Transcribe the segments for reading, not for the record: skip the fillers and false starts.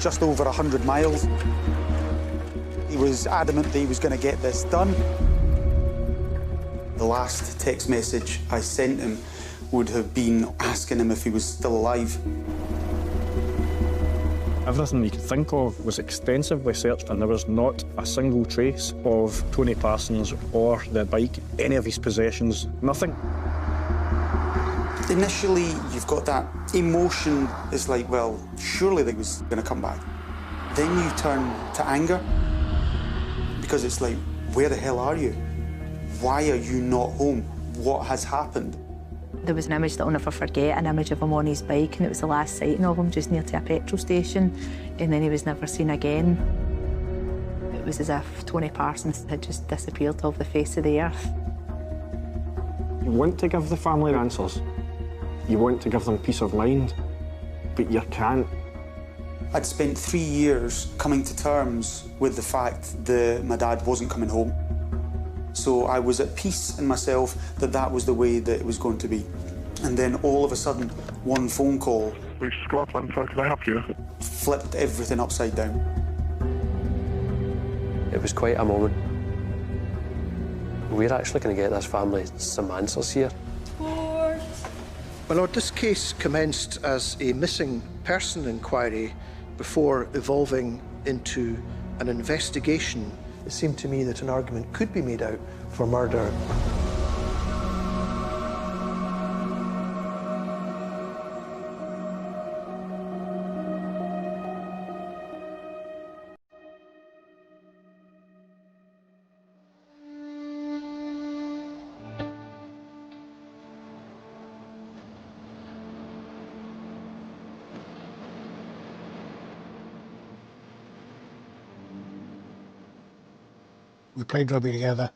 just over 100 miles. He was adamant that he was going to get this done. The last text message I sent him would have been asking him if he was still alive. Everything we could think of was extensively searched, and there was not a single trace of Tony Parsons or the bike, any of his possessions, nothing. Initially, you've got that emotion. It's like, well, surely they was going to come back. Then you turn to anger, because it's like, where the hell are you? Why are you not home? What has happened? There was an image that I'll never forget, an image of him on his bike, and it was the last sighting of him just near to a petrol station, and then he was never seen again. It was as if Tony Parsons had just disappeared off the face of the earth. You want to give the family answers. You want to give them peace of mind, but you can't. I'd spent 3 years coming to terms with the fact that my dad wasn't coming home. So I was at peace in myself that that was the way that it was going to be. And then all of a sudden, one phone call... Police Scotland, how can I help you? ...flipped everything upside down. It was quite a moment. We're actually going to get this family some answers here. My Lord, this case commenced as a missing person inquiry before evolving into an investigation. It seemed to me that an argument could be made out for murder. We played rugby together.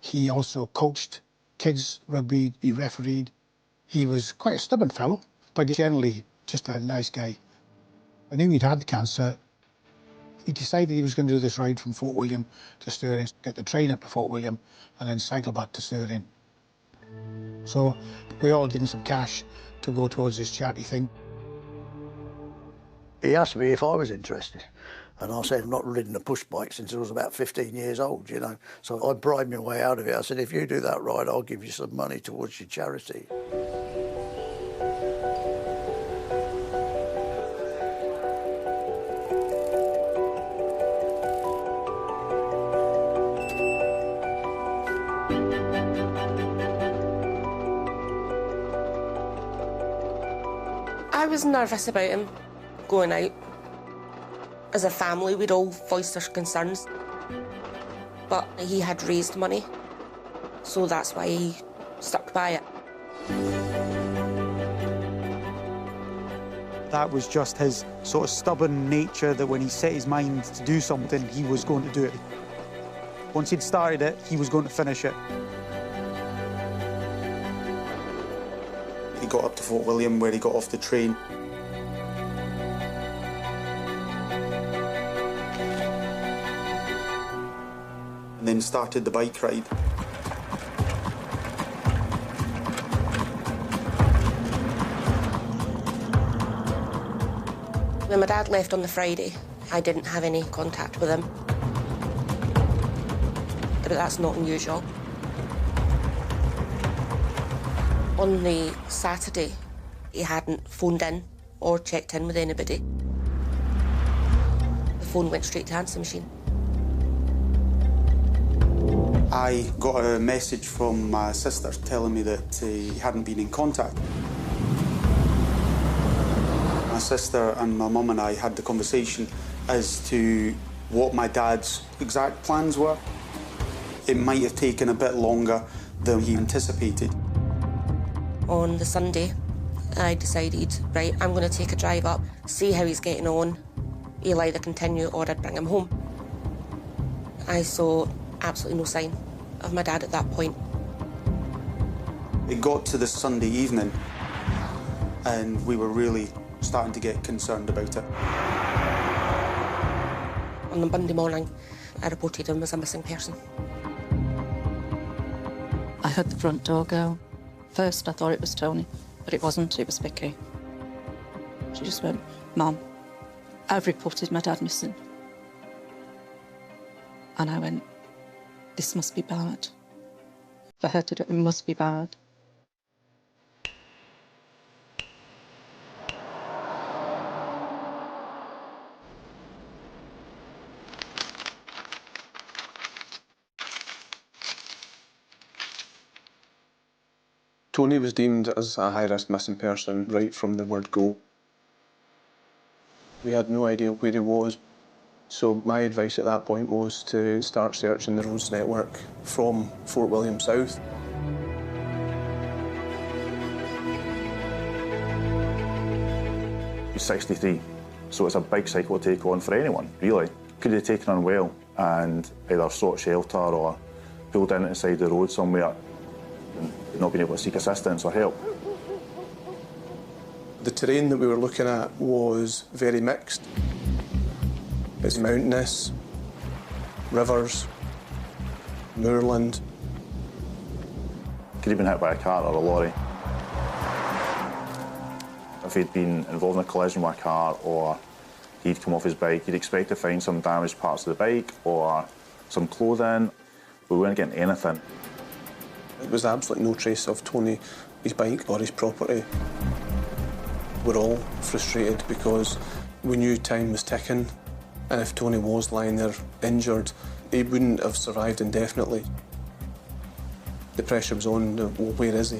He also coached kids rugby, he refereed. He was quite a stubborn fellow, but generally just a nice guy. I knew he'd had cancer. He decided he was going to do this ride from Fort William to Stirling, get the train up to Fort William, and then cycle back to Stirling. So we all did some cash to go towards this charity thing. He asked me if I was interested. And I said, I've not ridden a push bike since I was about 15 years old, you know. So I bribed my way out of it. I said, if you do that ride, I'll give you some money towards your charity. I was nervous about him going out. As a family, we'd all voiced our concerns, but he had raised money, so that's why he stuck by it. That was just his sort of stubborn nature, that when he set his mind to do something, he was going to do it. Once he'd started it, he was going to finish it. He got up to Fort William, where he got off the train. And then started the bike ride. When my dad left on the Friday, I didn't have any contact with him. But that's not unusual. On the Saturday, he hadn't phoned in or checked in with anybody. The phone went straight to answer machine. I got a message from my sister telling me that he hadn't been in contact. My sister and my mum and I had the conversation as to what my dad's exact plans were. It might have taken a bit longer than he anticipated. On the Sunday, I decided, right, I'm going to take a drive up, see how he's getting on. He'll either continue or I'd bring him home. I saw absolutely no sign of my dad at that point. It got to the Sunday evening and we were really starting to get concerned about it. On the Monday morning, I reported him as a missing person. I heard the front door go. First I thought it was Tony, but it wasn't, it was Vicky. She just went, Mum, I've reported my dad missing. And I went, this must be bad. For her to do it, it must be bad. Tony was deemed as a high-risk missing person right from the word go. We had no idea where he was, so my advice at that point was to start searching the roads network from Fort William south. He's 63, so it's a big cycle to take on for anyone, really. Could have taken unwell and either sought shelter or pulled in at the side of the road somewhere and not been able to seek assistance or help. The terrain that we were looking at was very mixed. It's mountainous, rivers, moorland. Could have been hit by a car or a lorry. If he'd been involved in a collision with a car or he'd come off his bike, you'd expect to find some damaged parts of the bike or some clothing. We weren't getting anything. There was absolutely no trace of Tony, his bike or his property. We're all frustrated because we knew time was ticking, and if Tony was lying there injured, he wouldn't have survived indefinitely. The pressure was on, well, where is he?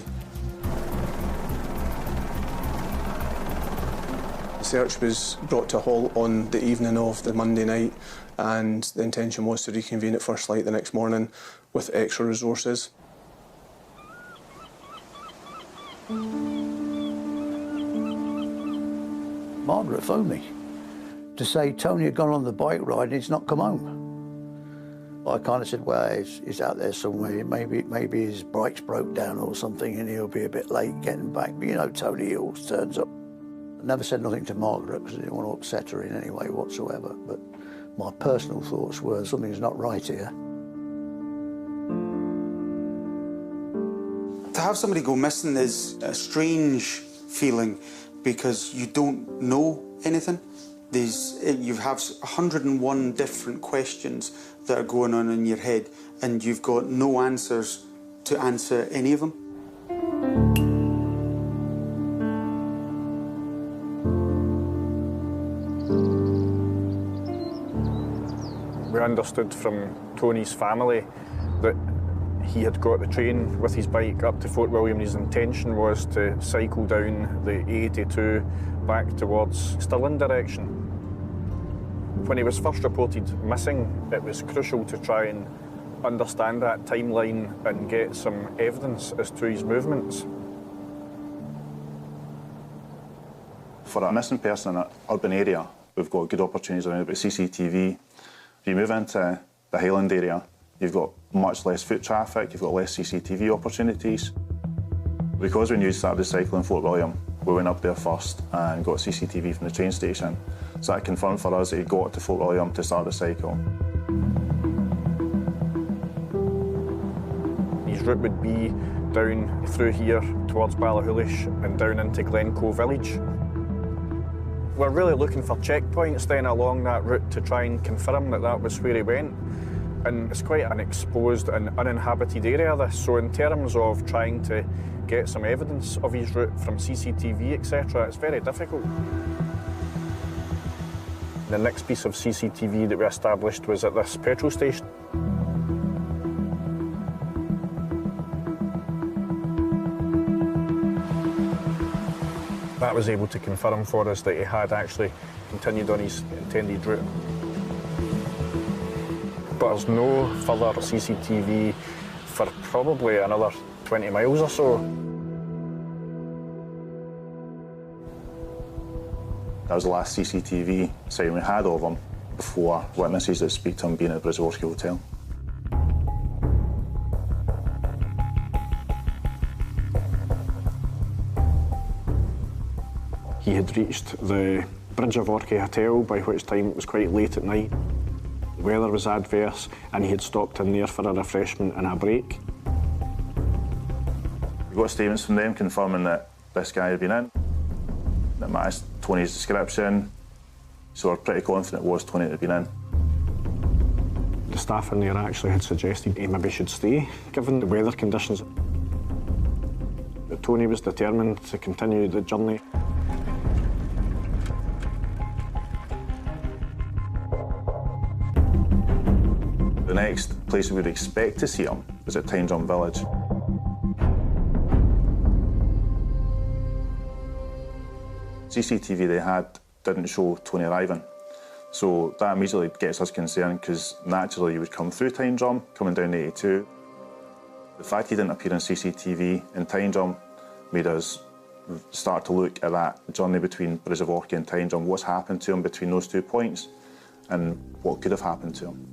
The search was brought to a halt on the evening of the Monday night, and the intention was to reconvene at first light the next morning with extra resources. Margaret phoned me to say Tony had gone on the bike ride and he's not come home. I kind of said, well, he's out there somewhere. Maybe his bike's broke down or something and he'll be a bit late getting back. But you know, Tony always turns up. I never said nothing to Margaret because I didn't want to upset her in any way whatsoever. But my personal thoughts were something's not right here. To have somebody go missing is a strange feeling because you don't know anything. You have 101 different questions that are going on in your head and you've got no answers to answer any of them. We understood from Tony's family that he had got the train with his bike up to Fort William. His intention was to cycle down the A82 back towards Stirling direction. When he was first reported missing, it was crucial to try and understand that timeline and get some evidence as to his movements. For a missing person in an urban area, we've got good opportunities around about CCTV. If you move into the Highland area, you've got much less foot traffic, you've got less CCTV opportunities. Because we knew he started cycling Fort William, we went up there first and got CCTV from the train station. So that confirmed for us that he got to Fort William to start the cycle. His route would be down through here towards Ballahoolish and down into Glencoe village. We're really looking for checkpoints then along that route to try and confirm that that was where he went. And it's quite an exposed and uninhabited area, this, so in terms of trying to get some evidence of his route from CCTV, etc., it's very difficult. The next piece of CCTV that we established was at this petrol station. That was able to confirm for us that he had actually continued on his intended route. But there's no further CCTV for probably another 20 miles or so. That was the last CCTV sighting we had of him before witnesses that speak to him being at the Bridge of Orchy Hotel. He had reached the Bridge of Orchy Hotel, by which time it was quite late at night. The weather was adverse and he had stopped in there for a refreshment and a break. We got statements from them confirming that this guy had been in, that matched Tony's description. So we're pretty confident it was Tony that had been in. The staff in there actually had suggested he maybe should stay, given the weather conditions. But Tony was determined to continue the journey. The next place we would expect to see him was at Tyndrum Village. CCTV they had didn't show Tony arriving. So that immediately gets us concerned because naturally you would come through Tyndrum, coming down the 82. The fact he didn't appear on CCTV in Tyndrum made us start to look at that journey between Bridge of Orchy and Tyndrum, what's happened to him between those 2 points and what could have happened to him.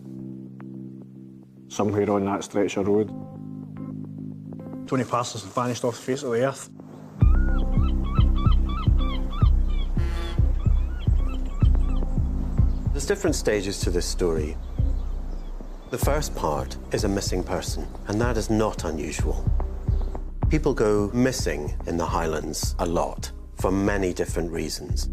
Somewhere on that stretch of road, Tony Parsons had vanished off the face of the earth. There's different stages to this story. The first part is a missing person, and that is not unusual. People go missing in the Highlands a lot for many different reasons.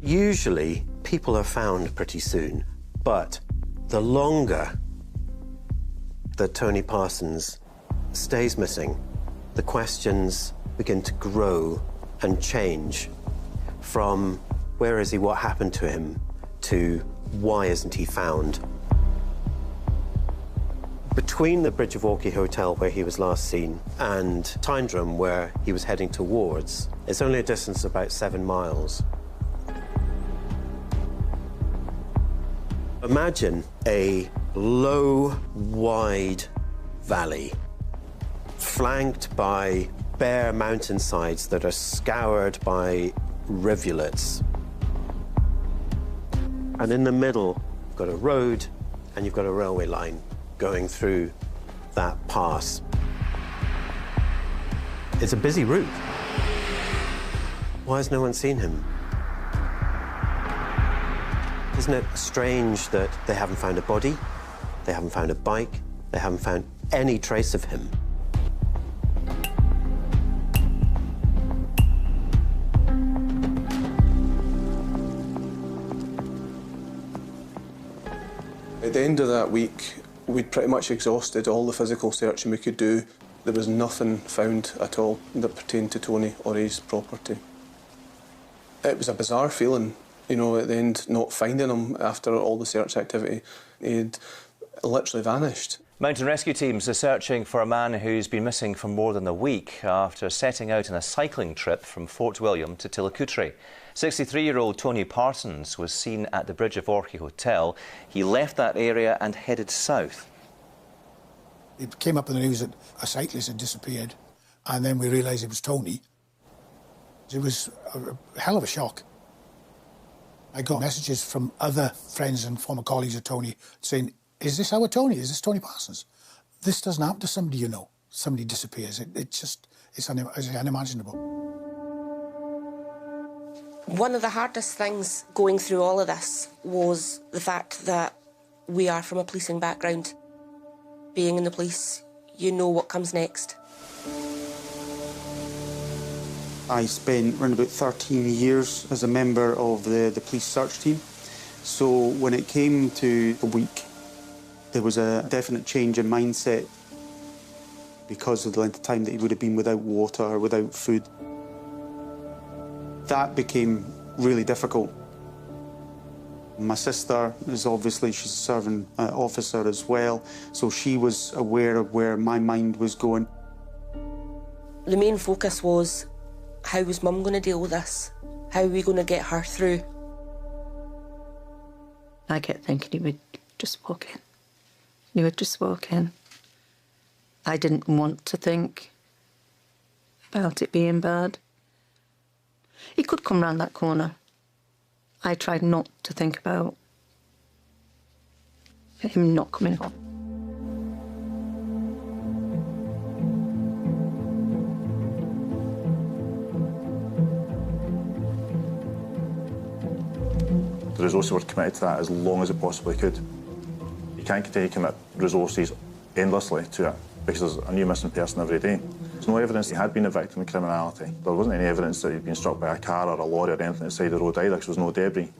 Usually, people are found pretty soon, but the longer that Tony Parsons stays missing, the questions begin to grow and change from where is he, what happened to him, to why isn't he found? Between the Bridge of Orchy Hotel, where he was last seen, and Tyndrum, where he was heading towards, it's only a distance of about 7 miles. Imagine a low, wide valley, flanked by bare mountainsides that are scoured by rivulets. And in the middle, you've got a road and you've got a railway line going through that pass. It's a busy route. Why has no one seen him? Isn't it strange that they haven't found a body, they haven't found a bike, they haven't found any trace of him? At the end of that week, we'd pretty much exhausted all the physical searching we could do. There was nothing found at all that pertained to Tony or his property. It was a bizarre feeling, you know, at the end, not finding him after all the search activity. He'd literally vanished. Mountain rescue teams are searching for a man who's been missing for more than a week after setting out on a cycling trip from Fort William to Tillicoultry. 63-year-old Tony Parsons was seen at the Bridge of Orchy Hotel. He left that area and headed south. It came up in the news that a cyclist had disappeared, and then we realised it was Tony. It was a hell of a shock. I got messages from other friends and former colleagues of Tony saying, is this our Tony? Is this Tony Parsons? This doesn't happen to somebody you know. Somebody disappears. It's unimaginable. One of the hardest things going through all of this was the fact that we are from a policing background. Being in the police, you know what comes next. I spent around about 13 years as a member of the police search team. So when it came to the week, there was a definite change in mindset because of the length of time that he would have been without water or without food. That became really difficult. My sister is obviously, she's a serving officer as well, so she was aware of where my mind was going. The main focus was, how was Mum going to deal with this? How are we going to get her through? I kept thinking he would just walk in. He would just walk in. I didn't want to think about it being bad. He could come round that corner. I tried not to think about him not coming home. The resources were committed to that as long as it possibly could. You can't continue to commit resources endlessly to it because there's a new missing person every day. There's no evidence he had been a victim of criminality. There wasn't any evidence that he'd been struck by a car or a lorry or anything at the side of the road either because there was no debris.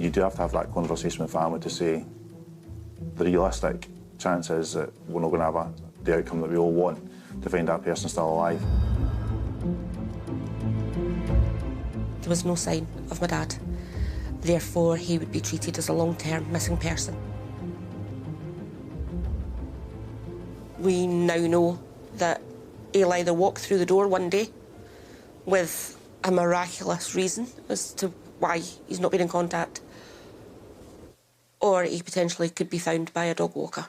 You do have to have that conversation with family to say the realistic chance is that we're not going to have the outcome that we all want, to find that person still alive. There was no sign of my dad. Therefore, he would be treated as a long-term missing person. We now know that he'll either walk through the door one day with a miraculous reason as to why he's not been in contact, or he potentially could be found by a dog walker.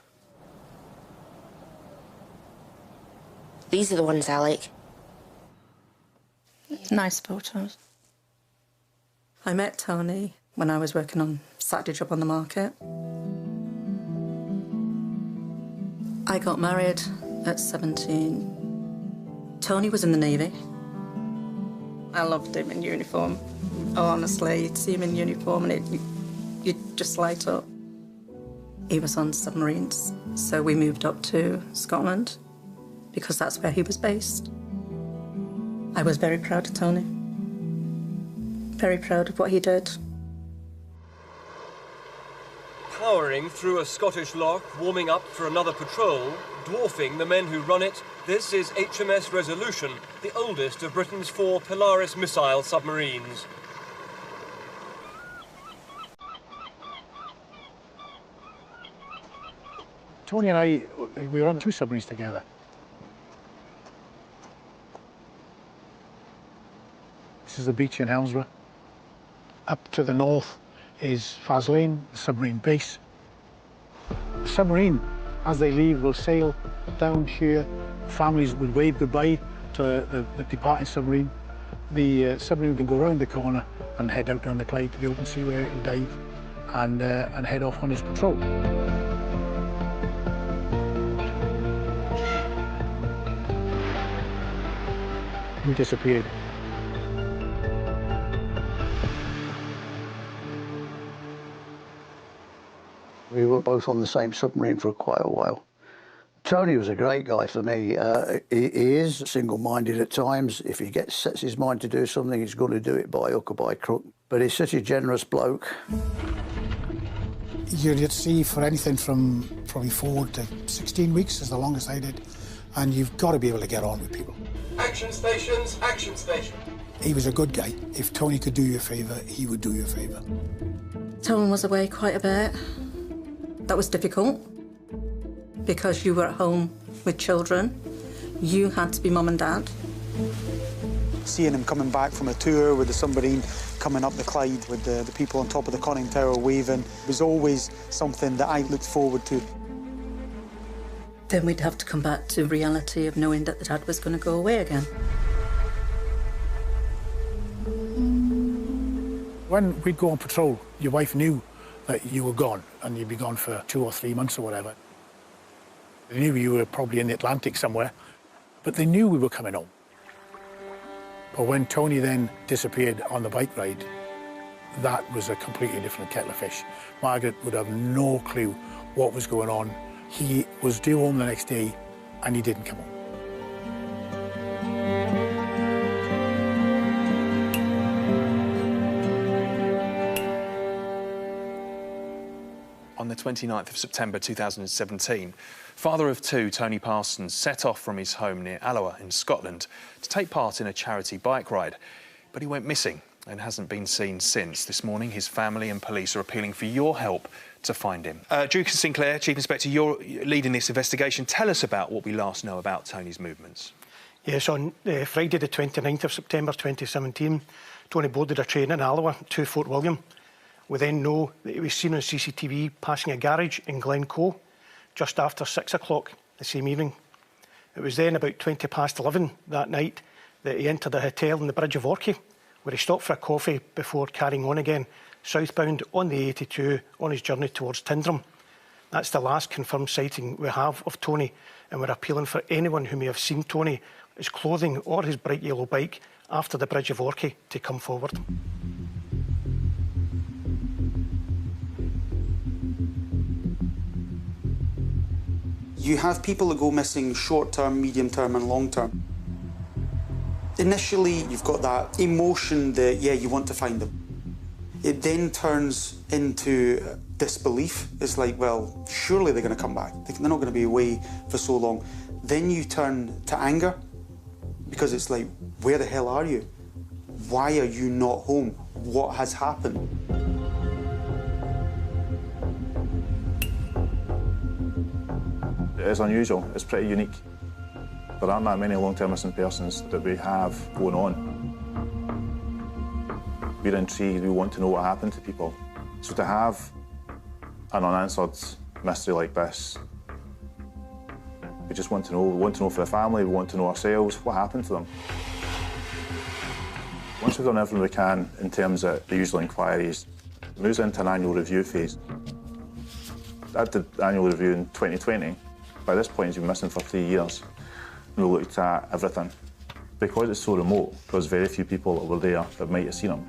These are the ones I like. Nice photos. I met Tony when I was working on Saturday Job on the Market. I got married at 17. Tony was in the Navy. I loved him in uniform. Honestly, you'd see him in uniform and you'd just light up. He was on submarines, so we moved up to Scotland because that's where he was based. I was very proud of Tony. Very proud of what he did. Powering through a Scottish loch, warming up for another patrol, dwarfing the men who run it, this is HMS Resolution, the oldest of Britain's 4 Polaris missile submarines. Tony and I, we were on 2 submarines together. This is the beach in Helmsburg. Up to the north is Faslane, the submarine base. The submarine, as they leave, will sail down here. Families would wave goodbye to the departing submarine. The submarine can go round the corner and head out down the Clyde to the open sea where it will dive and head off on its patrol. We disappeared. We were both on the same submarine for quite a while. Tony was a great guy for me. He is single-minded at times. If he sets his mind to do something, he's going to do it by hook or by crook. But he's such a generous bloke. You'd at sea for anything from probably 4 to 16 weeks is the longest I did. And you've got to be able to get on with people. Action stations, action station. He was a good guy. If Tony could do you a favour, he would do you a favour. Tony was away quite a bit. That was difficult because you were at home with children. You had to be mum and dad. Seeing him coming back from a tour with the submarine coming up the Clyde with the people on top of the conning tower waving was always something that I looked forward to. Then we'd have to come back to reality of knowing that the dad was going to go away again. When we'd go on patrol, your wife knew that you were gone, and you'd be gone for 2 or 3 months or whatever. They knew you were probably in the Atlantic somewhere, but they knew we were coming home. But when Tony then disappeared on the bike ride, that was a completely different kettle of fish. Margaret would have no clue what was going on. He was due home the next day, and he didn't come home. On the 29th of September 2017, father of 2, Tony Parsons, set off from his home near Alloa in Scotland to take part in a charity bike ride. But he went missing and hasn't been seen since. This morning, his family and police are appealing for your help to find him. Duke Sinclair, Chief Inspector, you're leading this investigation. Tell us about what we last know about Tony's movements. Yes, on Friday the 29th of September 2017, Tony boarded a train in Alloa to Fort William. We then know that he was seen on CCTV passing a garage in Glencoe just after 6 o'clock the same evening. It was then about 20 past 11 that night that he entered a hotel in the Bridge of Orchy, where he stopped for a coffee before carrying on again southbound on the A82 on his journey towards Tyndrum. That's the last confirmed sighting we have of Tony, and we're appealing for anyone who may have seen Tony, his clothing or his bright yellow bike after the Bridge of Orchy to come forward. You have people that go missing short-term, medium-term and long-term. Initially, you've got that emotion that, yeah, you want to find them. It then turns into disbelief. It's like, well, surely they're going to come back. They're not going to be away for so long. Then you turn to anger, because it's like, where the hell are you? Why are you not home? What has happened? It is unusual. It's pretty unique. There aren't that many long-term missing persons that we have going on. We're intrigued, we want to know what happened to people. So to have an unanswered mystery like this, we just want to know. We want to know for the family, we want to know ourselves what happened to them. Once we've done everything we can in terms of the usual inquiries, it moves into an annual review phase. I did the annual review in 2020. By this point, he's been missing for 3 years. We looked at everything. Because it's so remote, there's very few people that were there that might have seen him.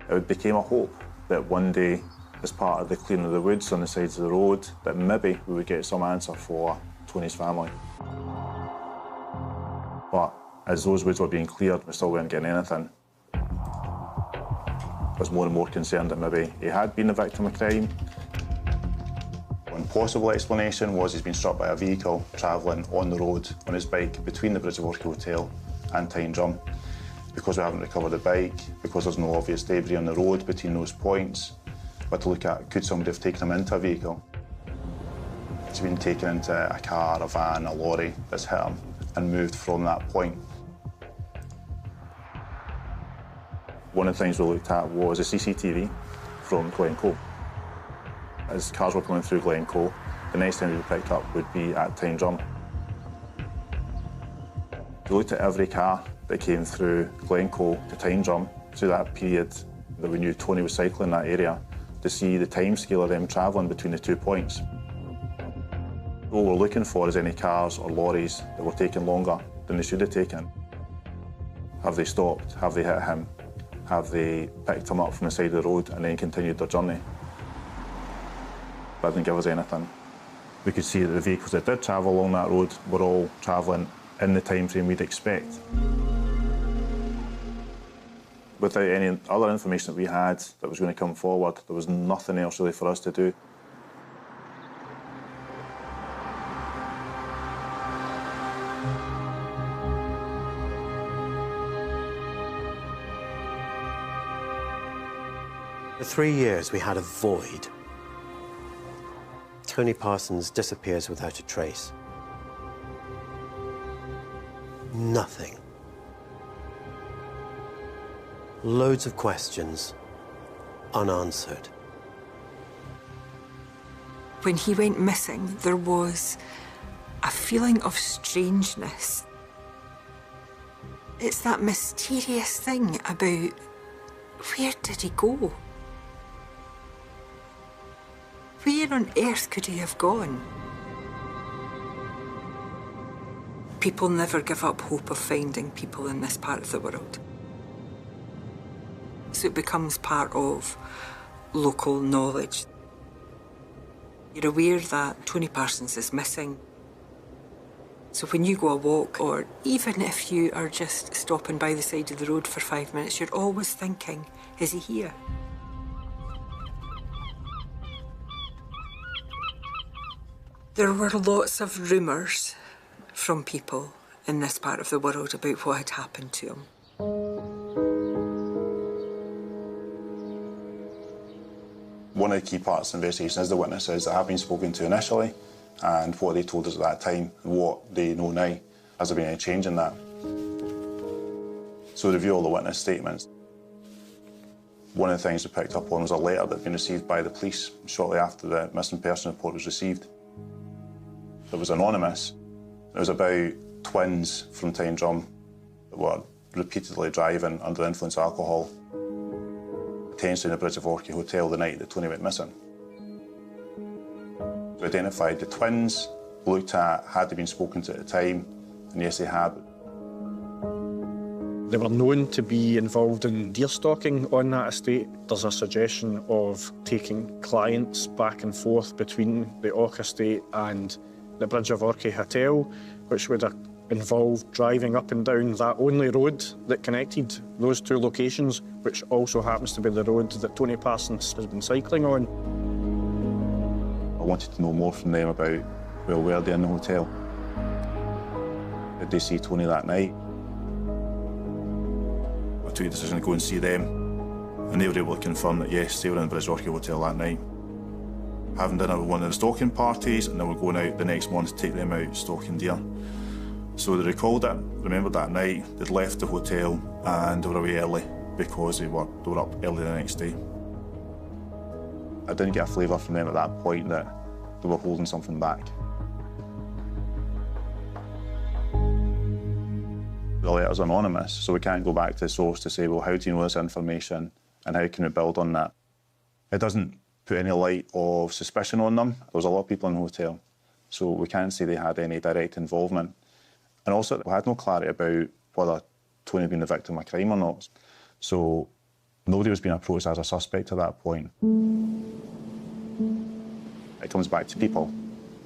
It became a hope that one day, as part of the clearing of the woods on the sides of the road, that maybe we would get some answer for Tony's family. But as those woods were being cleared, we still weren't getting anything. I was more and more concerned that maybe he had been the victim of crime. One possible explanation was he's been struck by a vehicle travelling on the road on his bike between the Bridge of Orchy Hotel and Tyne-Drum. Because we haven't recovered the bike, because there's no obvious debris on the road between those points, we had to look at, could somebody have taken him into a vehicle? He's been taken into a car, a van, a lorry that's hit him and moved from that point. One of the things we looked at was a CCTV from Glencoe. As cars were coming through Glencoe, the next time we picked up would be at Tyne-Drum. We looked at every car that came through Glencoe to Tyne-Drum through that period that we knew Tony was cycling that area to see the timescale of them travelling between the 2 points. What we're looking for is any cars or lorries that were taking longer than they should have taken. Have they stopped? Have they hit him? Have they picked him up from the side of the road and then continued their journey? That didn't give us anything. We could see that the vehicles that did travel along that road were all travelling in the time frame we'd expect. Without any other information that we had that was going to come forward, there was nothing else really for us to do. For 3 years, we had a void. Tony Parsons disappears without a trace. Nothing. Loads of questions, unanswered. When he went missing, there was a feeling of strangeness. It's that mysterious thing about where did he go? Where on earth could he have gone? People never give up hope of finding people in this part of the world. So it becomes part of local knowledge. You're aware that Tony Parsons is missing. So when you go a walk, or even if you are just stopping by the side of the road for 5 minutes, you're always thinking, is he here? There were lots of rumours from people in this part of the world about what had happened to him. One of the key parts of the investigation is the witnesses that have been spoken to initially and what they told us at that time and what they know now. Has there been any change in that? So review all the witness statements. One of the things we picked up on was a letter that had been received by the police shortly after the missing person report was received. It was anonymous. It was about twins from Tyne-Drum that were repeatedly driving under the influence of alcohol, potentially in the Bridge of Orchy Hotel the night that Tony went missing. We identified the twins, looked at had they been spoken to at the time, and yes, they had. They were known to be involved in deer stalking on that estate. There's a suggestion of taking clients back and forth between the Orc estate and the Bridge of Orchy Hotel, which would involved driving up and down that only road that connected those two locations, which also happens to be the road that Tony Parsons has been cycling on. I wanted to know more from them about, well, were they in the hotel? Did they see Tony that night? I took a decision to go and see them, and they were able to confirm that yes, they were in the Bridge of Orchy hotel that night, having dinner with one of the stalking parties, and they were going out the next morning to take them out stalking deer. So they recalled it, remembered that night, they'd left the hotel and they were away early because they were up early the next day. I didn't get a flavour from them at that point that they were holding something back. The letter's anonymous, so we can't go back to the source to say, well, how do you know this information and how can we build on that? It doesn't put any light of suspicion on them. There was a lot of people in the hotel, so we can't say they had any direct involvement. And also, we had no clarity about whether Tony had been the victim of crime or not. So nobody was being approached as a suspect at that point. It comes back to people.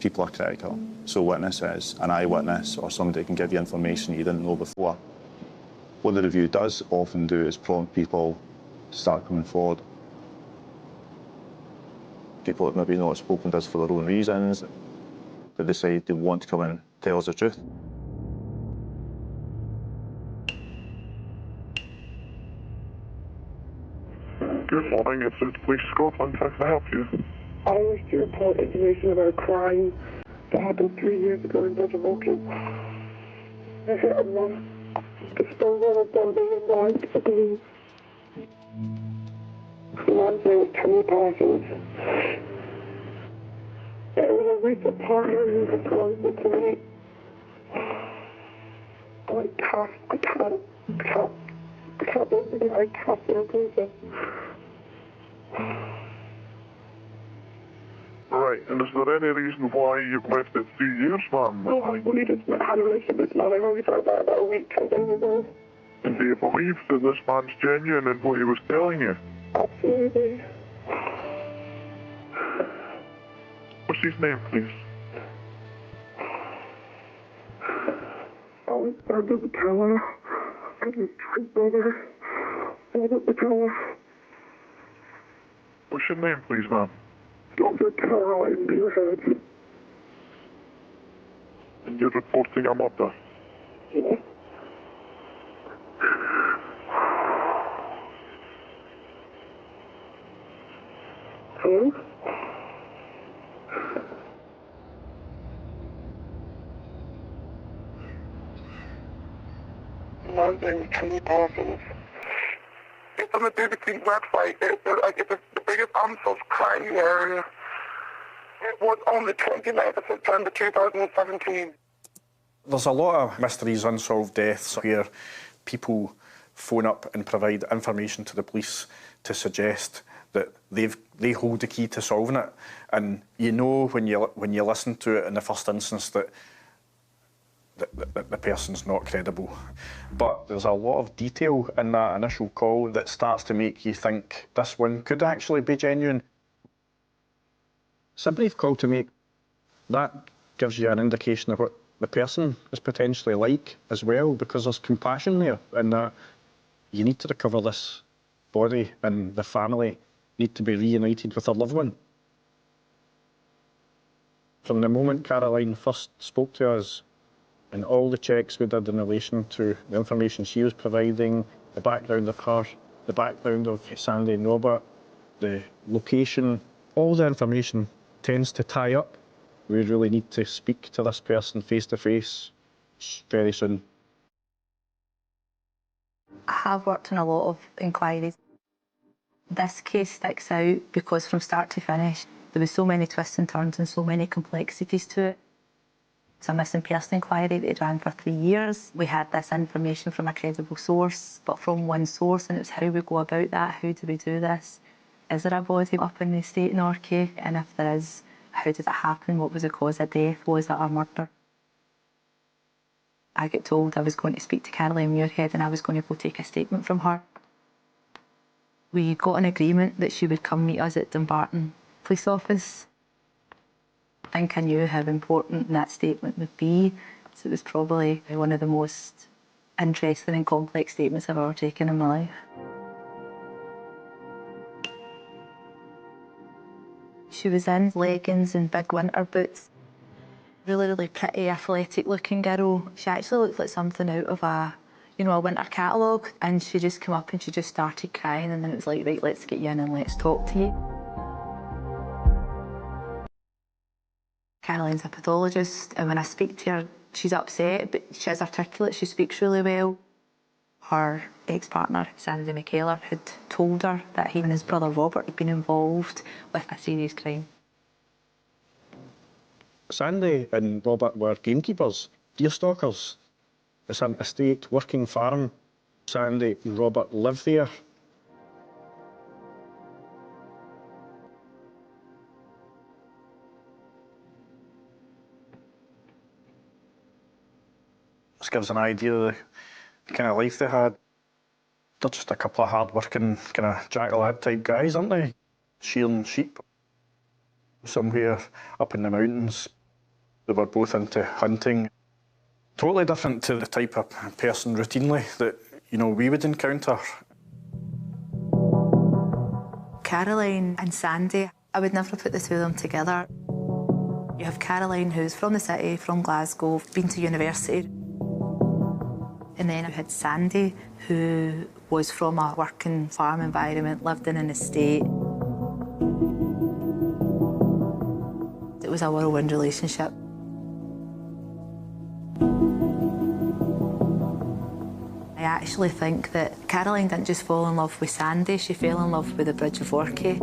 People are critical. So witnesses, an eyewitness, or somebody who can give you information you didn't know before. What the review does often do is prompt people to start coming forward. People that maybe not spoken to us for their own reasons, that decide they want to come and tell us the truth. Good morning, it's the Police Scotland. How can I help you? I wish to report information about a crime that happened 3 years ago in Bridge of Orchy. I hit a man. It's still one of them being blind, I believe. The man's name was Tony Parsons. It was a recent partner who disclosed it to me. I can't believe it. I can't replace it. Right, and is there any reason why you've left it 3 years, ma'am? No, I only just had a relationship with this man. I've only found out about a week, 10 days ago. And do you believe that this man's genuine in what he was telling you? Absolutely. What's his name, please? Alexander Patella. And his twin brother, Robert Patella. What's your name, please, ma'am? Dr. Caroline Beerhead. And you're reporting a murder? Yeah. Hello? My name is Tony Parsons. It's on the BBC website. It's the biggest unsolved crime area. It was on the 29th of September 2017. There's a lot of mysteries, unsolved deaths where people phone up and provide information to the police to suggest that they hold the key to solving it, and you know when you listen to it in the first instance that the person's not credible. But there's a lot of detail in that initial call that starts to make you think this one could actually be genuine. It's a brief call to make. That gives you an indication of what the person is potentially like as well, because there's compassion there, and that you need to recover this body, and the family need to be reunited with their loved one. From the moment Caroline first spoke to us, and all the checks we did in relation to the information she was providing, the background of her, the background of Sandy and Robert, the location, all the information tends to tie up. We really need to speak to this person face to face very soon. I have worked on a lot of inquiries. This case sticks out because from start to finish, there was so many twists and turns and so many complexities to it. It's a missing person inquiry that ran for 3 years. We had this information from a credible source, but from one source, and it's how we go about that. How do we do this? Is there a body up in the estate in Orchy? And if there is, how did it happen? What was the cause of death? Was it a murder? I got told I was going to speak to Caroline Muirhead and I was going to go take a statement from her. We got an agreement that she would come meet us at Dumbarton Police Office. I think I knew how important that statement would be, It was probably one of the most interesting and complex statements I've ever taken in my life. She was in leggings and big winter boots. Really, really pretty, athletic-looking girl. She actually looked like something out of a winter catalogue. And she just came up and she just started crying, and then it was like, right, let's get you in and let's talk to you. Caroline's a pathologist, and when I speak to her, she's upset, but she's articulate, she speaks really well. Her ex-partner, Sandy McKellar, had told her that he and his brother Robert had been involved with a serious crime. Sandy and Robert were gamekeepers, deer stalkers. It's an estate, working farm. Sandy and Robert lived there. This gives an idea of the kind of life they had. They're just a couple of hard-working, kind of jack-o'-lad type guys, aren't they? Shearing sheep. Somewhere up in the mountains. They were both into hunting. Totally different to the type of person routinely that, we would encounter. Caroline and Sandy, I would never put the two of them together. You have Caroline, who's from the city, from Glasgow, been to university. And then I had Sandy, who was from a working farm environment, lived in an estate. It was a whirlwind relationship. I actually think that Caroline didn't just fall in love with Sandy, she fell in love with the Bridge of Orchy.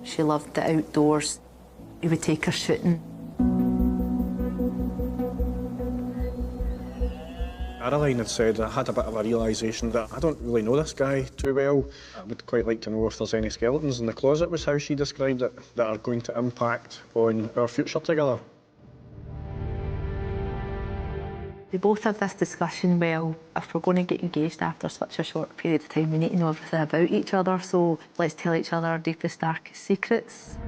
She loved the outdoors. He would take her shooting. Caroline had said, I had a bit of a realisation that I don't really know this guy too well. I would quite like to know if there's any skeletons in the closet, was how she described it, that are going to impact on our future together. They both have this discussion, well, if we're going to get engaged after such a short period of time, we need to know everything about each other, so let's tell each other our deepest, darkest secrets.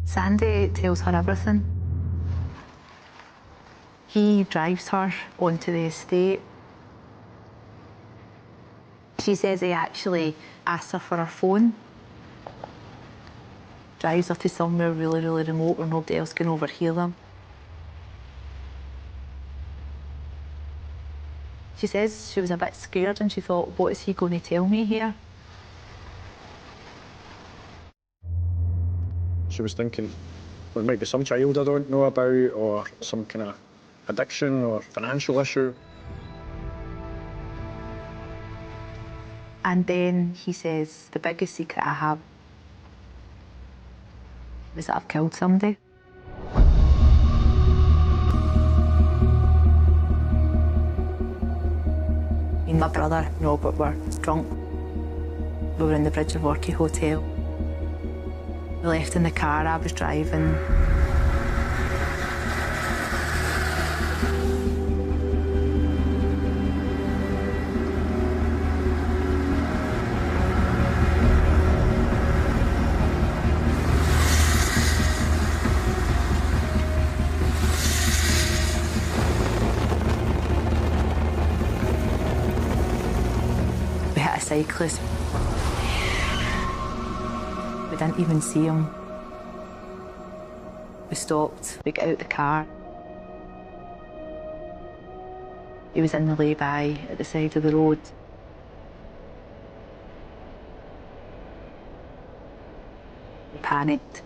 Sandy tells her everything. He drives her onto the estate. She says he actually asks her for her phone. Drives her to somewhere really, really remote where nobody else can overhear them. She says she was a bit scared and she thought, what is he going to tell me here? She was thinking, there might be some child I don't know about, or some kind of addiction or financial issue. And then he says, the biggest secret I have is that I've killed somebody. Me and my brother, Robert, were drunk. We were in the Bridge of Orchy hotel. We left in the car, I was driving. We hit a cyclist. We didn't even see him. We stopped, we got out the car. He was in the lay-by at the side of the road. We panicked.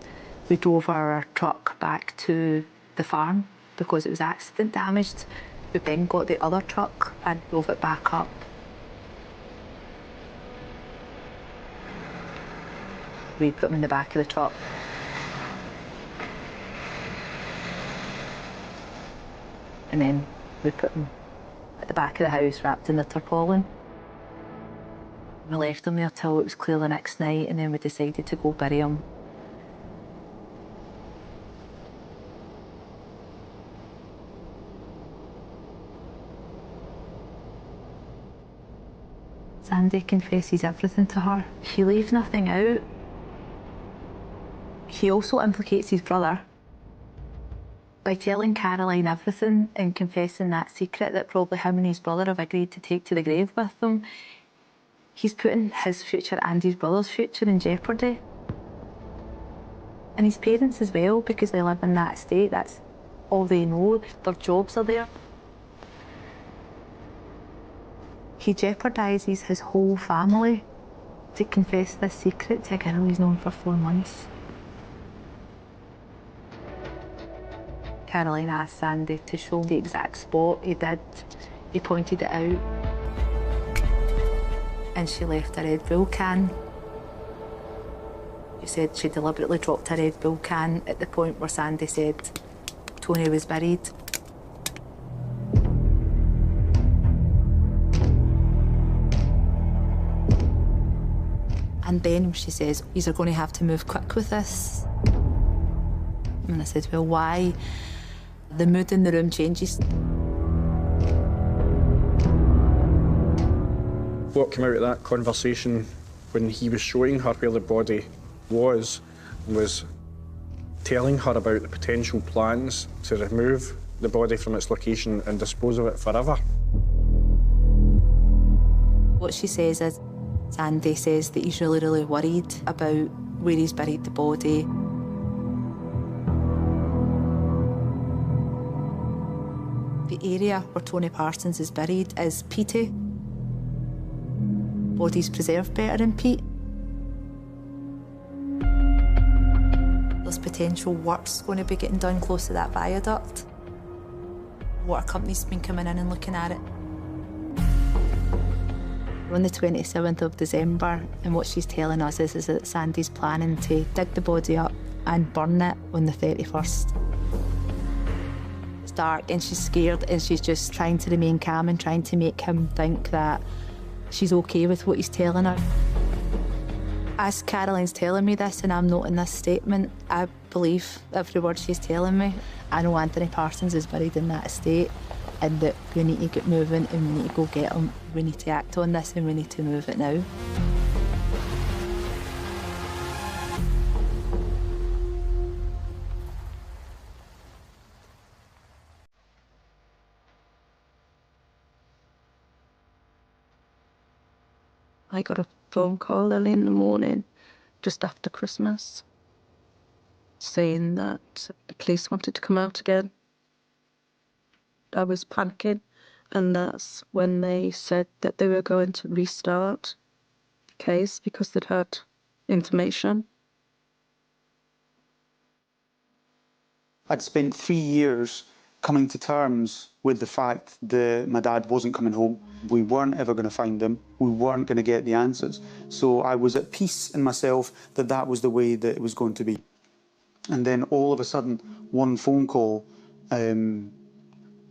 We drove our truck back to the farm because it was accident damaged. We then got the other truck and drove it back up. We put him in the back of the truck. And then we put him at the back of the house, wrapped in the tarpaulin. We left him there till it was clear the next night, and then we decided to go bury him. Sandy confesses everything to her. She leaves nothing out. He also implicates his brother by telling Caroline everything and confessing that secret that probably him and his brother have agreed to take to the grave with them. He's putting his future and his brother's future in jeopardy. And his parents as well, because they live in that estate. That's all they know. Their jobs are there. He jeopardises his whole family to confess this secret to a girl he's known for 4 months. Caroline asked Sandy to show the exact spot. He did. He pointed it out. And she left a Red Bull can. She said she deliberately dropped a Red Bull can at the point where Sandy said Tony was buried. And then she says, "You're going to have to move quick with this." And I said, "Well, why?" The mood in the room changes. What came out of that conversation when he was showing her where the body was telling her about the potential plans to remove the body from its location and dispose of it forever. What she says is, Sandy says that he's really, really worried about where he's buried the body. The area where Tony Parsons is buried is peaty. Bodies preserved better in peat. There's potential works going to be getting done close to that viaduct. Water company's been coming in and looking at it. We're on the 27th of December, and what she's telling us is that Sandy's planning to dig the body up and burn it on the 31st. It's dark and she's scared, and she's just trying to remain calm and trying to make him think that she's okay with what he's telling her. As Caroline's telling me this and I'm noting this statement, I believe every word she's telling me. I know Anthony Parsons is buried in that estate and that we need to get moving and we need to go get him. We need to act on this and we need to move it now. I got a phone call early in the morning, just after Christmas, saying that the police wanted to come out again. I was panicking, and that's when they said that they were going to restart the case because they'd had information. I'd spent 3 years coming to terms with the fact that my dad wasn't coming home. We weren't ever going to find him. We weren't going to get the answers. So I was at peace in myself that that was the way that it was going to be. And then all of a sudden, one phone call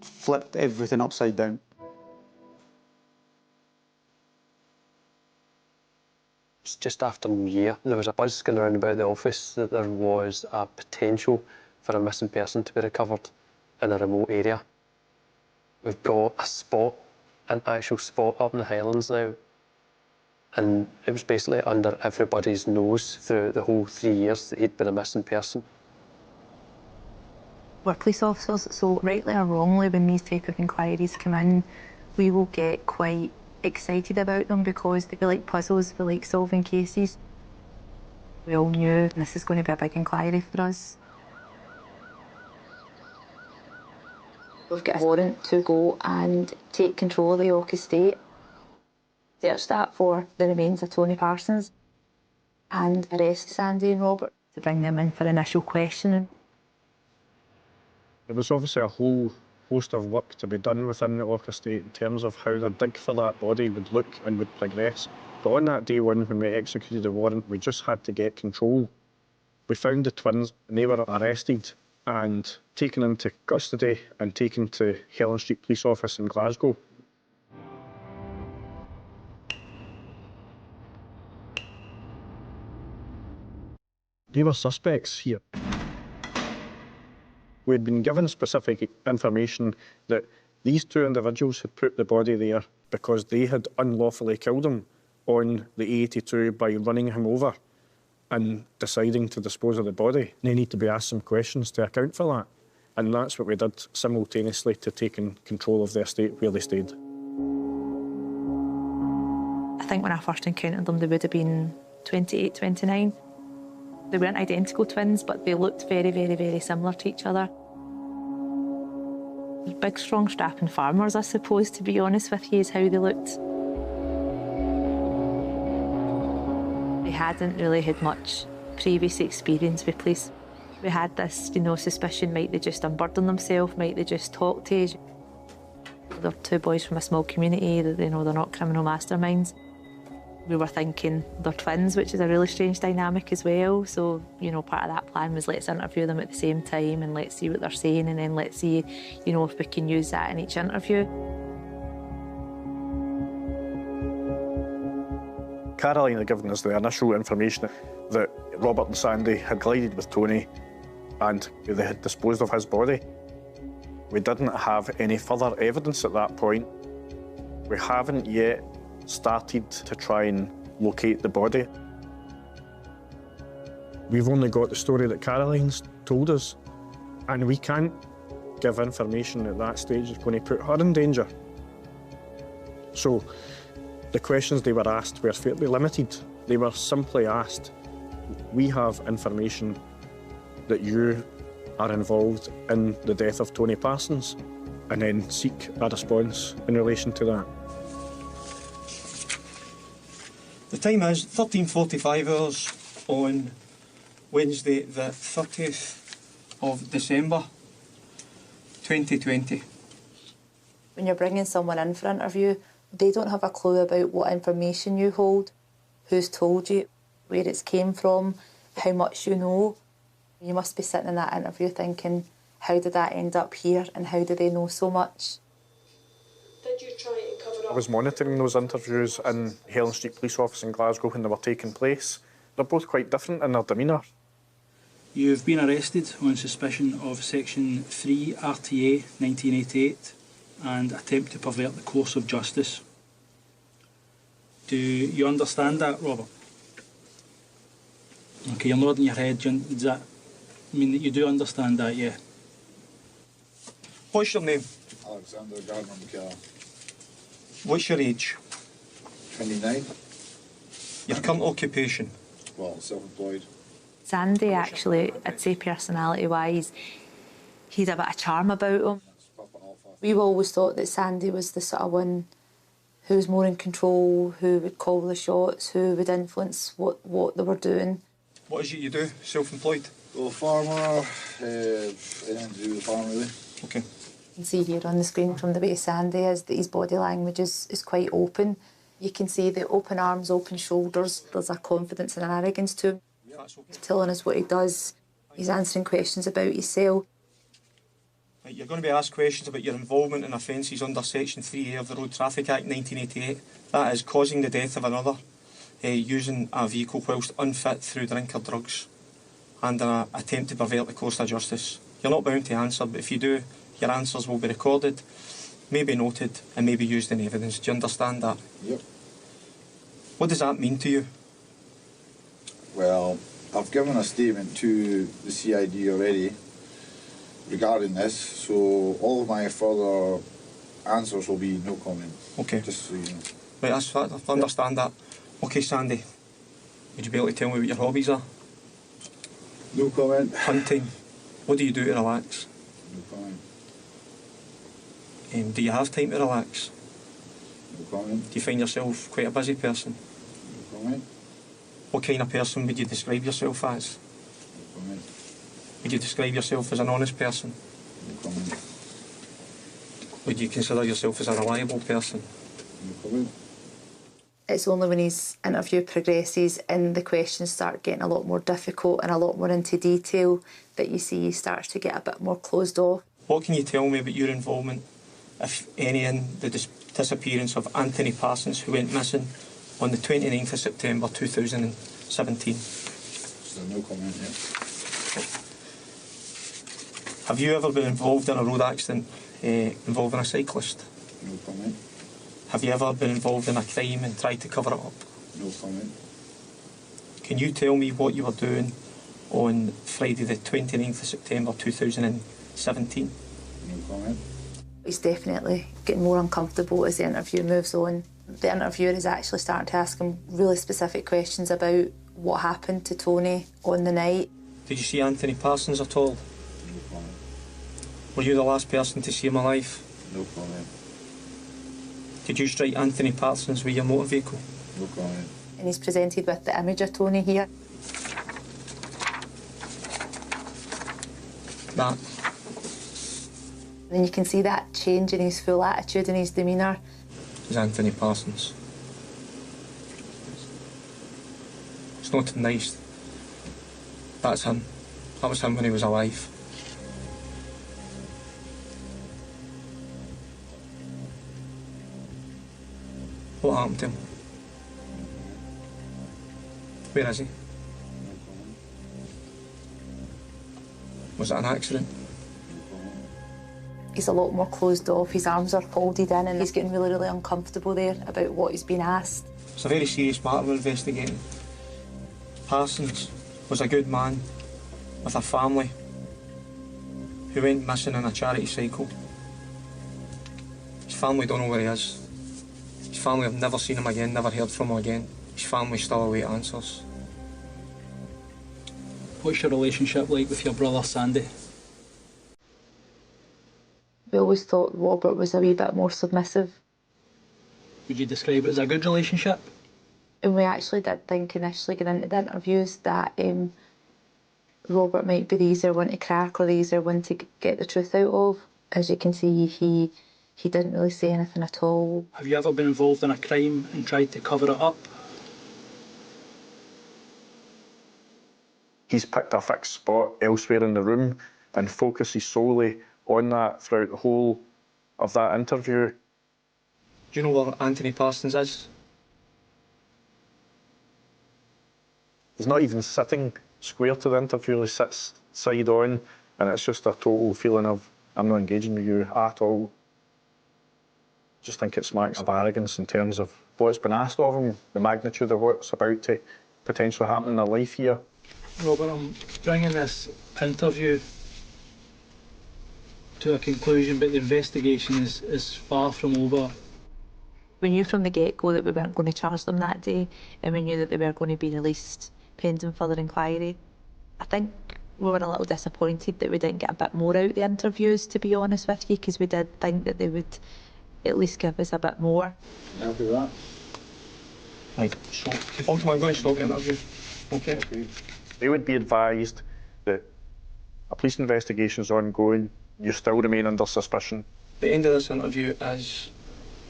flipped everything upside down. It's just after New Year. There was a buzz going around about the office that there was a potential for a missing person to be recovered in a remote area. We've got a spot, an actual spot up in the Highlands now. And it was basically under everybody's nose through the whole 3 years that he'd been a missing person. We're police officers, so rightly or wrongly, when these type of inquiries come in, we will get quite excited about them because we like puzzles, we like solving cases. We all knew this is going to be a big inquiry for us. We've got a warrant to go and take control of the Orchy estate, search that for the remains of Tony Parsons, and arrest Sandy and Robert to bring them in for initial questioning. There was obviously a whole host of work to be done within the Orchy estate in terms of how the dig for that body would look and would progress. But on that day one, when we executed the warrant, we just had to get control. We found the twins and they were arrested and taken into custody and taken to Helen Street Police Office in Glasgow. They were suspects here. We'd been given specific information that these two individuals had put the body there because they had unlawfully killed him on the A82 by running him over and deciding to dispose of the body. They need to be asked some questions to account for that. And that's what we did simultaneously to taking control of the estate where they stayed. I think when I first encountered them, they would have been 28, 29. They weren't identical twins, but they looked very, very, very similar to each other. Big, strong, strapping farmers, I suppose, to be honest with you, is how they looked. They hadn't really had much previous experience with police. We had this, suspicion, might they just unburden themselves, might they just talk to us. They're two boys from a small community, they're not criminal masterminds. We were thinking they're twins, which is a really strange dynamic as well. So, part of that plan was let's interview them at the same time and let's see what they're saying, and then let's see, if we can use that in each interview. Caroline had given us the initial information that Robert and Sandy had glided with Tony and they had disposed of his body. We didn't have any further evidence at that point. We haven't yet started to try and locate the body. We've only got the story that Caroline's told us, and we can't give information at that stage that's going to put her in danger. So the questions they were asked were fairly limited. They were simply asked, we have information that you are involved in the death of Tony Parsons, and then seek a response in relation to that. The time is 13:45 hours on Wednesday, the 30th of December 2020. When you're bringing someone in for interview, they don't have a clue about what information you hold, who's told you, where it's came from, how much you know. You must be sitting in that interview thinking, how did that end up here and how do they know so much? Did you try and cover up? I was monitoring those interviews in Helen Street Police Office in Glasgow when they were taking place. They're both quite different in their demeanour. You've been arrested on suspicion of Section 3 RTA 1988 and attempt to pervert the course of justice. Do you understand that, Robert? Okay, you're nodding your head. Does that mean that you do understand that, yeah? What's your name? Alexander Gardner McKellar. What's your age? 29. Your current occupation? Well, self-employed. Sandy, actually, I'd say personality-wise, he'd a bit of charm about him. We've always thought that Sandy was the sort of one who was more in control, who would call the shots, who would influence what they were doing. What is it you do? Self-employed? Well, farmer, anything to do with the farm, really. Okay. You can see here on the screen from the way Sandy is that his body language is quite open. You can see the open arms, open shoulders. There's a confidence and an arrogance to him. He's telling us what he does. He's answering questions about his cell. Right, you're going to be asked questions about your involvement in offences under Section 3A of the Road Traffic Act 1988. That is causing the death of another, using a vehicle whilst unfit through drink or drugs, and an attempt to pervert the course of justice. You're not bound to answer, but if you do, your answers will be recorded, may be noted, and may be used in evidence. Do you understand that? Yep. What does that mean to you? Well, I've given a statement to the CID already regarding this, so all of my further answers will be no comment. Okay. Just so you know. Right, that's fine. I understand that. Okay, Sandy, would you be able to tell me what your hobbies are? No comment. Hunting. What do you do to relax? No comment. Do you have time to relax? No comment. Do you find yourself quite a busy person? No comment. What kind of person would you describe yourself as? No comment. Would you describe yourself as an honest person? No comment. Would you consider yourself as a reliable person? No comment. It's only when his interview progresses and the questions start getting a lot more difficult and a lot more into detail that you see he starts to get a bit more closed off. What can you tell me about your involvement, if any, in the disappearance of Anthony Parsons, who went missing on the 29th of September 2017? So no comment yet. Have you ever been involved in a road accident involving a cyclist? No comment. Have you ever been involved in a crime and tried to cover it up? No comment. Can you tell me what you were doing on Friday the 29th of September 2017? No comment. He's definitely getting more uncomfortable as the interview moves on. The interviewer is actually starting to ask him really specific questions about what happened to Tony on the night. Did you see Anthony Parsons at all? No comment. Were you the last person to see him alive? No comment. Did you strike Anthony Parsons with your motor vehicle? No comment. And he's presented with the image of Tony here. That. And you can see that change in his full attitude and his demeanour. Is Anthony Parsons. It's not nice. That's him. That was him when he was alive. What happened to him? Where is he? Was it an accident? He's a lot more closed off, his arms are folded in and he's getting really, really uncomfortable there about what he's been asked. It's a very serious matter we're investigating. Parsons was a good man with a family who went missing in a charity cycle. His family don't know where he is. His family have never seen him again, never heard from him again. His family's still await answers. What's your relationship like with your brother Sandy? We always thought Robert was a wee bit more submissive. Would you describe it as a good relationship? And we actually did think initially going into the interviews that Robert might be the easier one to crack or the easier one to get the truth out of. As you can see, he didn't really say anything at all. Have you ever been involved in a crime and tried to cover it up? He's picked a fixed spot elsewhere in the room and focuses solely on that throughout the whole of that interview. Do you know where Anthony Parsons is? He's not even sitting square to the interviewer, he sits side on, and it's just a total feeling of, I'm not engaging with you at all. Just think it smacks of arrogance in terms of what's been asked of him, the magnitude of what's about to potentially happen in their life here. Robert, I'm bringing this interview to a conclusion, but the investigation is far from over. We knew from the get-go that we weren't going to charge them that day, and we knew that they were going to be released pending further inquiry. I think we were a little disappointed that we didn't get a bit more out of the interviews, to be honest with you, because we did think that they would at least give us a bit more. I'll do that. Right, so ultimately I'm going to stop the interview. Okay. They would be advised that a police investigation is ongoing, you still remain under suspicion. The end of this interview is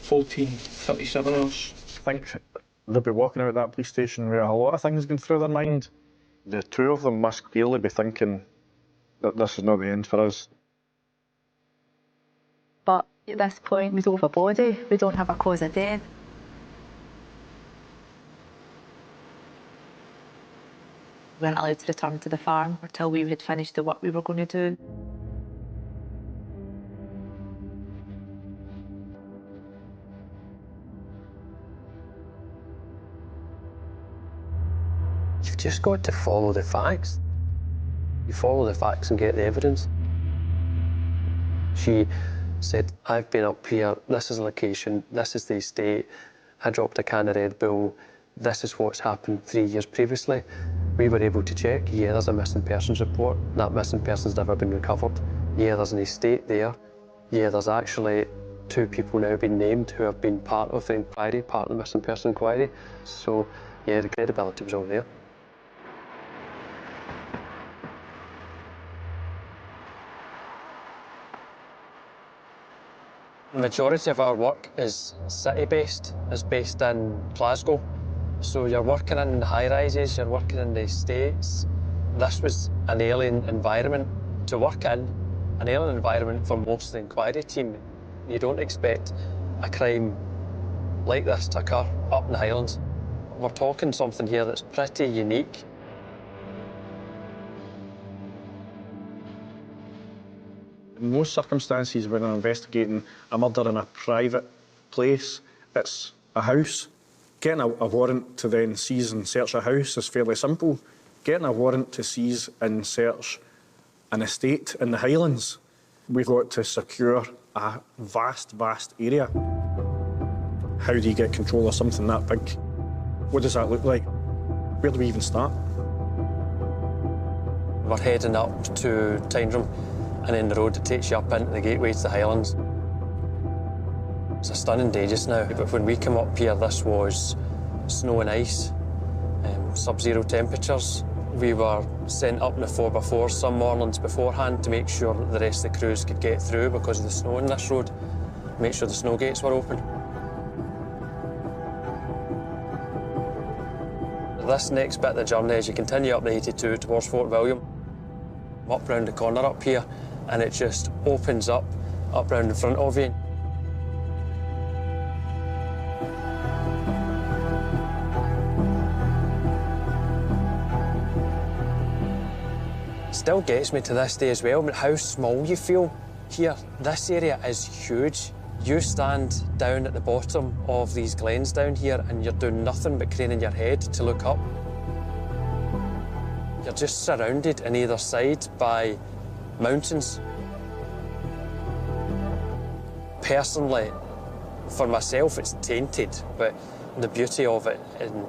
14:37 hours. I think they'll be walking out of that police station with a lot of things going through their mind. The two of them must clearly be thinking that this is not the end for us. But at this point, we don't have a body, we don't have a cause of death. We weren't allowed to return to the farm until we had finished the work we were going to do. You've just got to follow the facts. You follow the facts and get the evidence. She said, I've been up here, this is the location, this is the estate, I dropped a can of Red Bull, this is what's happened 3 years previously. We were able to check, yeah, there's a missing persons report, that missing person's never been recovered. Yeah, there's an estate there. Yeah, there's actually 2 people now been named who have been part of the inquiry, part of the missing person inquiry. So, yeah, the credibility was all there. The majority of our work is city-based, is based in Glasgow. So you're working in high-rises, you're working in the estates. This was an alien environment to work in, an alien environment for most of the inquiry team. You don't expect a crime like this to occur up in the Highlands. We're talking something here that's pretty unique. In most circumstances, when I'm investigating a murder in a private place, It's a house. Getting a warrant to then seize and search a house is fairly simple. Getting a warrant to seize and search an estate in the Highlands, we've got to secure a vast, vast area. How do you get control of something that big? What does that look like? Where do we even start? We're heading up to Tyndrum, and then the road that takes you up into the gateway to the Highlands. It's a stunning day just now, but when we came up here, this was snow and ice, sub-zero temperatures. We were sent up in the 4x4 some mornings beforehand to make sure that the rest of the crews could get through because of the snow on this road, make sure the snow gates were open. This next bit of the journey, as you continue up the 82 towards Fort William, up round the corner up here, and it just opens up round in front of you. Still gets me to this day as well, but how small you feel here. This area is huge. You stand down at the bottom of these glens down here and you're doing nothing but craning your head to look up. You're just surrounded on either side by mountains. Personally, for myself, it's tainted, but the beauty of it and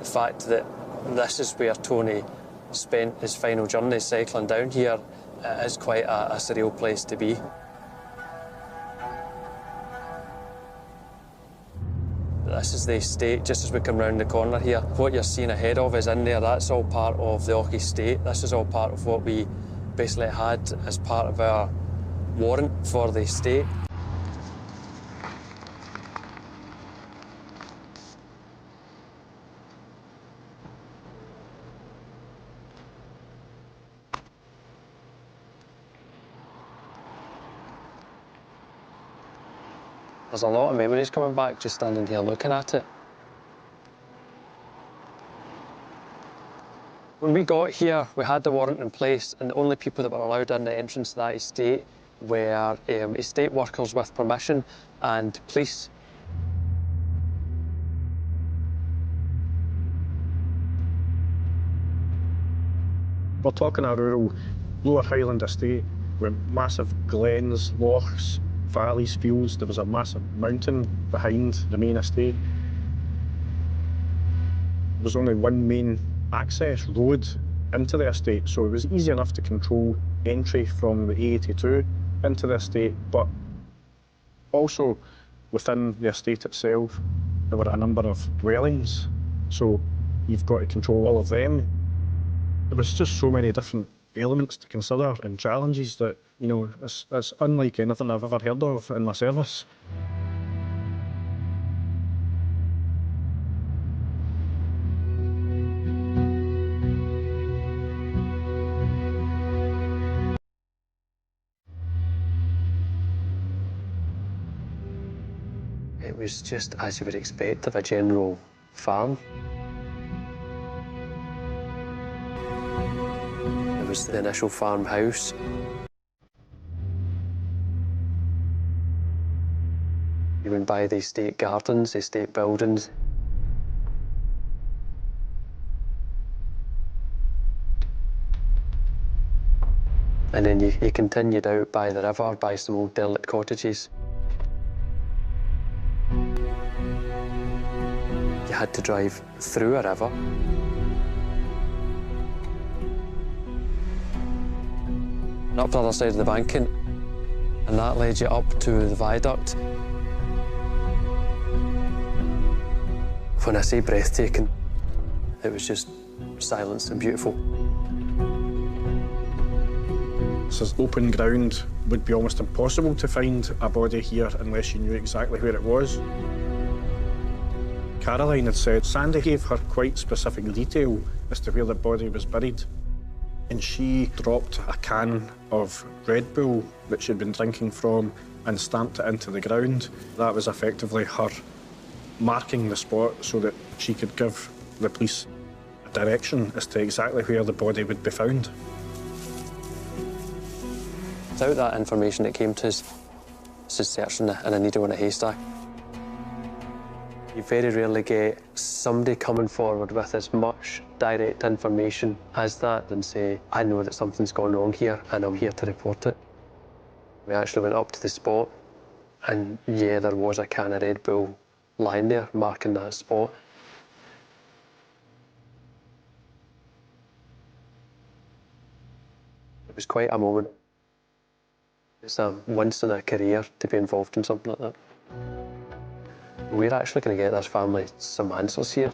the fact that this is where Tony spent his final journey cycling down here is quite a surreal place to be. This is the estate just as we come round the corner here. What you're seeing ahead of is in there, that's all part of the Orchy estate. This is all part of what we basically had as part of our warrant for the estate. There's a lot of memories coming back just standing here looking at it. When we got here, we had the warrant in place, and the only people that were allowed in the entrance to that estate were estate workers with permission and police. We're talking a rural lower Highland estate with massive glens, lochs, valleys, fields. There was a massive mountain behind the main estate. There was only one main access road into the estate, so it was easy enough to control entry from the A82 into the estate, but also within the estate itself there were a number of dwellings, so you've got to control all of them. There was just so many different elements to consider and challenges that, you know, it's unlike anything I've ever heard of in my service. It was just as you would expect of a general farm. There was the initial farmhouse. You went by the estate gardens, the estate buildings. And then you continued out by the river, by some old derelict cottages. You had to drive through a river. And up the other side of the banking, and that led you up to the viaduct. When I say breathtaking, it was just silence and beautiful. This is open ground. Would be almost impossible to find a body here unless you knew exactly where it was. Caroline had said Sandy gave her quite specific detail as to where the body was buried. And she dropped a can of Red Bull that she'd been drinking from and stamped it into the ground. That was effectively her marking the spot so that she could give the police a direction as to exactly where the body would be found. Without that information that came to us, this is searching in a needle in a haystack. You very rarely get somebody coming forward with as much direct information as that and say, I know that something's gone wrong here and I'm here to report it. We actually went up to the spot and yeah, there was a can of Red Bull lying there marking that spot. It was quite a moment. It's a once in a career to be involved in something like that. We're actually going to get this family some answers here.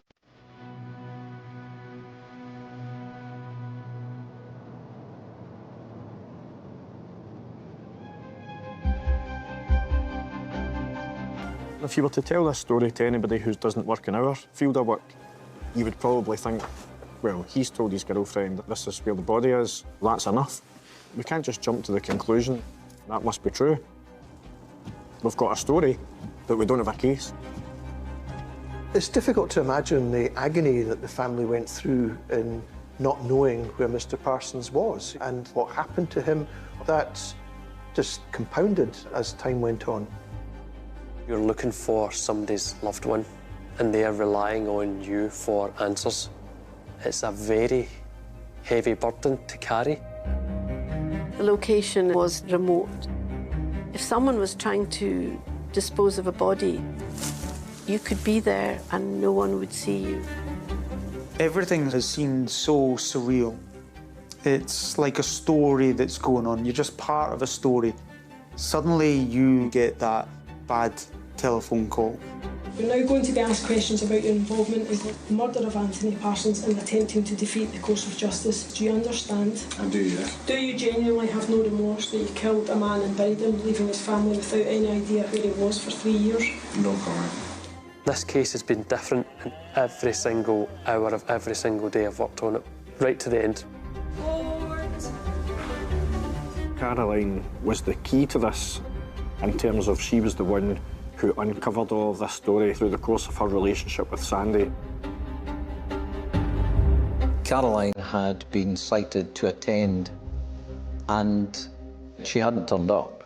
If you were to tell this story to anybody who doesn't work in our field of work, you would probably think, well, he's told his girlfriend that this is where the body is, that's enough. We can't just jump to the conclusion that must be true. We've got a story, but we don't have a case. It's difficult to imagine the agony that the family went through in not knowing where Mr. Parsons was and what happened to him. That just compounded as time went on. You're looking for somebody's loved one and they're relying on you for answers. It's a very heavy burden to carry. The location was remote. If someone was trying to dispose of a body, you could be there and no one would see you. Everything has seemed so surreal. It's like a story that's going on. You're just part of a story. Suddenly you get that bad telephone call. You're now going to be asked questions about your involvement in the murder of Anthony Parsons and attempting to defeat the course of justice. Do you understand? I do, yes. Do you genuinely have no remorse that you killed a man and buried him, leaving his family without any idea where he was for 3 years? No comment. This case has been different in every single hour of every single day I've worked on it, right to the end. Caroline was the key to this in terms of she was the one who uncovered all of this story through the course of her relationship with Sandy. Caroline had been cited to attend and she hadn't turned up.